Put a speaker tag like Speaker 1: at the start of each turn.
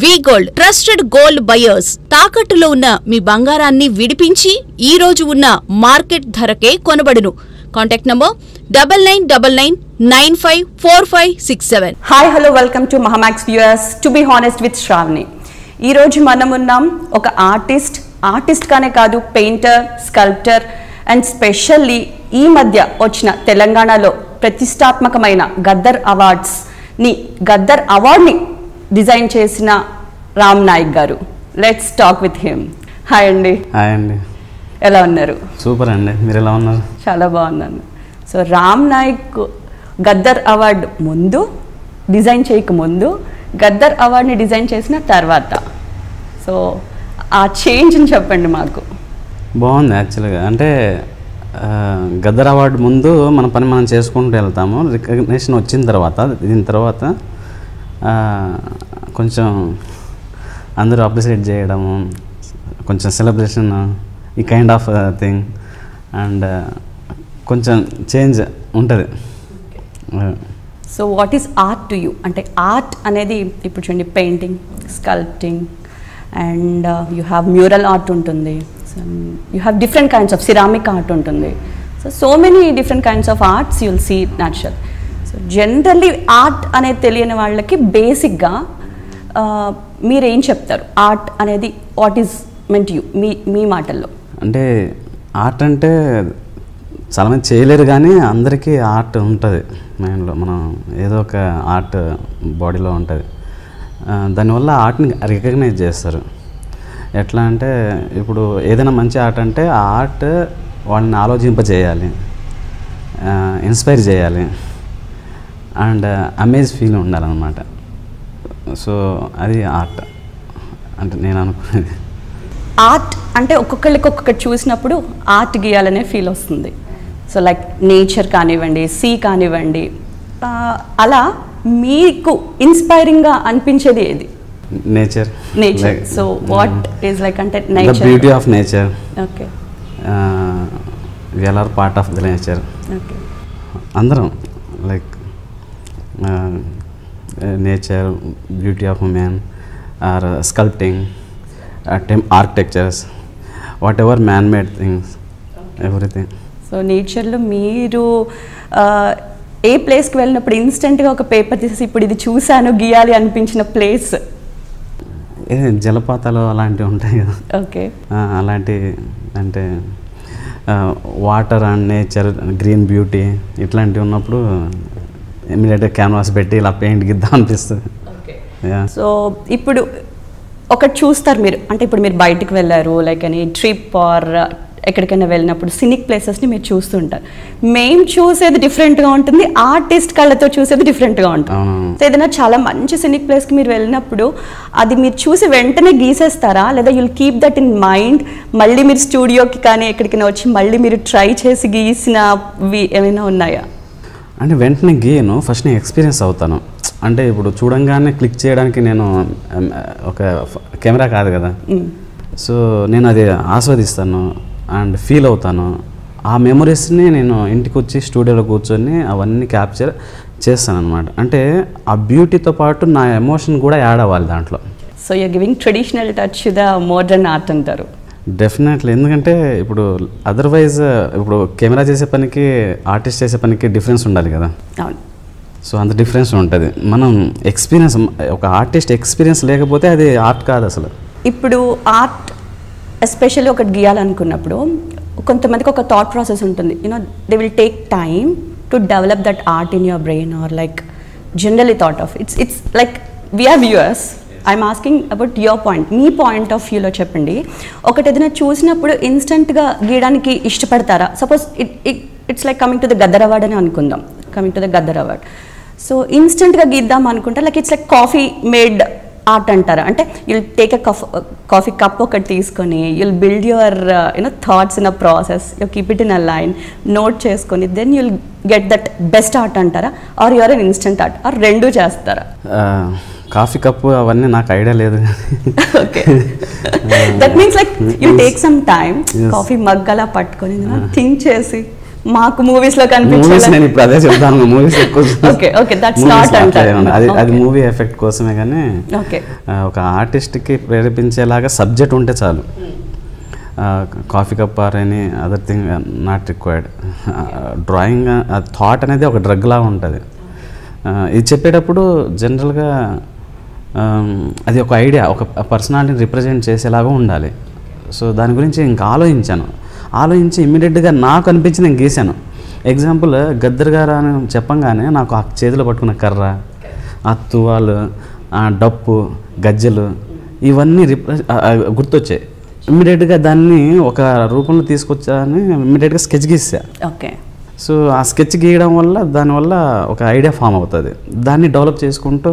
Speaker 1: వి gold trusted gold buyers తాకట్టులో ఉన్న మీ బంగారాన్ని విడిపించి ఈ రోజు ఉన్న మార్కెట్ ధరకే కొనబడును. Contact number 9999954567.
Speaker 2: Hi hello welcome to Mahamax viewers. To be honest with Sravani. ఈరోజు మనం ఉన్నాం ఒక ఆర్టిస్ట్ కానే కాదు, పెయింటర్, స్కల్ప్టర్ అండ్ స్పెషల్లీ ఈ మధ్య వచ్చిన తెలంగాణలో ప్రతిష్టాత్మకమైన గద్దర్ అవార్డ్ని డిజైన్ చేసిన రామ్ నాయక్ గారు. Let's talk with him. Hi అండి.
Speaker 3: హాయ్ అండి.
Speaker 2: ఎలా ఉన్నారు?
Speaker 3: సూపర్ అండి. మీరు ఎలా ఉన్నారు?
Speaker 2: చాలా బాగున్నాను. సో రామ్ నాయక్ గద్దర్ అవార్డ్ ముందు డిజైన్ చేయకముందు, గద్దర్ అవార్డ్ని డిజైన్ చేసిన తర్వాత, సో ఆ చేంజ్ని చెప్పండి మాకు.
Speaker 3: బాగుంది యాక్చువల్గా. అంటే గద్దర్ అవార్డు ముందు మన పని మనం చేసుకుంటూ వెళ్తాము. రికగ్నిషన్ వచ్చిన తర్వాత, దీని తర్వాత కొంచెం అందరూ అప్రిషియేట్ చేయడము, కొంచెం సెలబ్రేషన్, ఈ కైండ్ ఆఫ్ థింగ్ అండ్ కొంచెం చేంజ్ ఉంటుంది.
Speaker 2: So what is art to you? అంటే ఆర్ట్ అనేది ఇప్పుడు చూడండి, painting, sculpting and you have mural art ఉంటుంది, you have different kinds of ceramic art ఉంటుంది. So many different kinds of arts you will see natural. So generally art అనేది తెలియని వాళ్ళకి బేసిక్గా మీరేం చెప్తారు? ఆర్ట్ అనేది వాట్ ఈజ్ మెంట్ యూ, మీ మాటల్లో.
Speaker 3: అంటే ఆర్ట్ అంటే చాలామంది చేయలేరు, కానీ అందరికీ ఆర్ట్ ఉంటుంది మైండ్లో. మనం ఏదో ఒక ఆర్ట్ బాడీలో ఉంటుంది. దానివల్ల ఆర్ట్ని రికగ్నైజ్ చేస్తారు. ఎట్లా అంటే ఇప్పుడు ఏదైనా మంచి ఆర్ట్ అంటే ఆ ఆర్ట్ వాళ్ళని ఆలోచింపజేయాలి, ఇన్స్పైర్ చేయాలి అండ్ అమేజ్ ఫీల్ ఉండాలన్నమాట. సో అది ఆర్ట్ అంటే నేను అనుకునేది.
Speaker 2: ఆర్ట్ అంటే ఒక్కొక్కరికి ఒక్కొక్కటి చూసినప్పుడు ఆర్ట్ గీయాలనే ఫీల్ వస్తుంది. సో లైక్ నేచర్ కానివ్వండి, సీ కానివ్వండి, అలా మీకు ఇన్స్పైరింగ్గా అనిపించేది ఏది?
Speaker 3: Nature.
Speaker 2: So what is like అంటే nature,
Speaker 3: beauty of nature.
Speaker 2: Okay,
Speaker 3: we are part of the nature.
Speaker 2: Okay,
Speaker 3: అందరం like nature, beauty of man or sculpting, architectures, whatever man made things, everything.
Speaker 2: So నేచర్లో మీరు ఏ ప్లేస్కి వెళ్ళినప్పుడు ఇన్స్టెంట్గా ఒక paper తీసి ఇప్పుడు ఇది చూశాను గీయాలి అనిపించిన ప్లేస్?
Speaker 3: జలపాతాలు అలాంటివి ఉంటాయి కదా.
Speaker 2: ఓకే,
Speaker 3: అలాంటి అంటే water and nature, green beauty ఇట్లాంటివి ఉన్నప్పుడు ఇమీడియట్గా క్యాన్వాస్ పెట్టి ఇలా పెయింట్ గిద్దాం అనిపిస్తుంది.
Speaker 2: సో ఇప్పుడు ఒకటి చూస్తారు మీరు, అంటే ఇప్పుడు మీరు బయటకు వెళ్ళారు, లైక్ అని ట్రిప్ ఆర్ ఎక్కడికైనా వెళ్ళినప్పుడు సినిక్ ప్లేసెస్ని మీరు చూస్తుంటారు. మేము చూసేది డిఫరెంట్గా ఉంటుంది, ఆర్టిస్ట్ కళ్ళతో చూసేది డిఫరెంట్గా ఉంటుంది. సో ఏదైనా చాలా మంచి సినిక్ ప్లేస్కి మీరు వెళ్ళినప్పుడు అది మీరు చూసి వెంటనే గీసేస్తారా, లేదా you'll keep that in mind, మళ్ళీ మీరు స్టూడియోకి కానీ ఎక్కడికైనా వచ్చి మళ్ళీ మీరు ట్రై చేసి గీసినవి ఏమైనా ఉన్నాయా?
Speaker 3: అంటే వెంటనే గీయను, ఫస్ట్ నేను ఎక్స్పీరియన్స్ అవుతాను. అంటే ఇప్పుడు చూడంగానే క్లిక్ చేయడానికి నేను ఒక కెమెరా కాదు కదా. సో నేను అది ఆస్వాదిస్తాను అండ్ ఫీల్ అవుతాను. ఆ మెమరీస్ని నేను ఇంటికి వచ్చి స్టూడియోలో కూర్చొని అవన్నీ క్యాప్చర్ చేస్తాను అనమాట. అంటే ఆ బ్యూటీతో పాటు నా ఎమోషన్ కూడా యాడ్ అవ్వాలి దాంట్లో.
Speaker 2: So you're giving traditional touch the modern art అంటారు.
Speaker 3: డెఫినెట్లీ. ఎందుకంటే ఇప్పుడు అదర్వైజ్ ఇప్పుడు కెమెరా చేసే పనికి, ఆర్టిస్ట్ చేసే పనికి డిఫరెన్స్ ఉండాలి కదా.
Speaker 2: అవును.
Speaker 3: సో అంత డిఫరెన్స్ ఉంటుంది. మనం ఎక్స్పీరియన్స్, ఒక ఆర్టిస్ట్ ఎక్స్పీరియన్స్ లేకపోతే అది ఆర్ట్ కాదు అసలు. ఇప్పుడు
Speaker 2: ఆర్ట్ ఎస్పెషల్లీ ఒకటి గీయాలనుకున్నప్పుడు కొంతమందికి ఒక థాట్ ప్రాసెస్ ఉంటుంది. They will take time to develop that art in your brain or like generally thought of it's like we are viewers. I'm asking about your point, మీ పాయింట్ ఆఫ్ వ్యూలో చెప్పండి. ఒకటి ఏదైనా చూసినప్పుడు ఇన్స్టెంట్గా గీయడానికి ఇష్టపడతారా? Suppose it's like coming to the Gaddar award అని అనుకుందాం, coming to the Gaddar award. So ఇన్స్టెంట్గా గీద్దాం అనుకుంటా, like it's like coffee made art అంటారా? అంటే you'll take a coffee cup ఒకటి తీసుకొని you'll build your thoughts in a process, you keep it in a line, note చేసుకొని then you'll get that best art అంటారా? Or your an instant art, or రెండు చేస్తారా?
Speaker 3: Coffee cup అవన్నీ నాకు idea లేదు.
Speaker 2: Okay, that means like you take some time, coffee mug అలా పట్టుకొని think చేసి మాకు మూవీస్ లో
Speaker 3: మూవీస్
Speaker 2: కనిపించాలి.
Speaker 3: నేను ఇప్పుడు అదే చెప్తాను, మూవీస్ ఎక్కువ
Speaker 2: Okay, okay, that's not అంటారు.
Speaker 3: అది
Speaker 2: Okay.
Speaker 3: మూవీ ఎఫెక్ట్ కోసమే కానీ
Speaker 2: ఓకే
Speaker 3: ఒక ఆర్టిస్ట్కి ప్రేరేపించేలాగా సబ్జెక్ట్ ఉంటే చాలు. Coffee cup or any other thing not required. Drawing thought అనేది ఒక డ్రగ్ లాగా ఉంటుంది. ఇది చెప్పేటప్పుడు జనరల్గా అది ఒక ఐడియా, ఒక పర్సనాలిటీని రిప్రజెంట్ చేసేలాగా ఉండాలి. సో దాని గురించి ఇంకా ఆలోచించి ఇమ్మీడియట్గా నాకు అనిపించి నేను గీశాను. ఎగ్జాంపుల్ గద్దర్ గారు అని చెప్పంగానే నాకు ఆ చేతిలో పట్టుకున్న కర్ర, ఆ తువాలు, ఆ డప్పు, గజ్జలు ఇవన్నీ గుర్తొచ్చాయి. ఇమ్మీడియట్గా దాన్ని ఒక రూపంలో తీసుకొచ్చాని ఇమ్మీడియట్గా స్కెచ్ గీసా.
Speaker 2: ఓకే
Speaker 3: సో ఆ స్కెచ్ గీయడం వల్ల దానివల్ల ఒక ఐడియా ఫామ్ అవుతుంది. దాన్ని డెవలప్ చేసుకుంటూ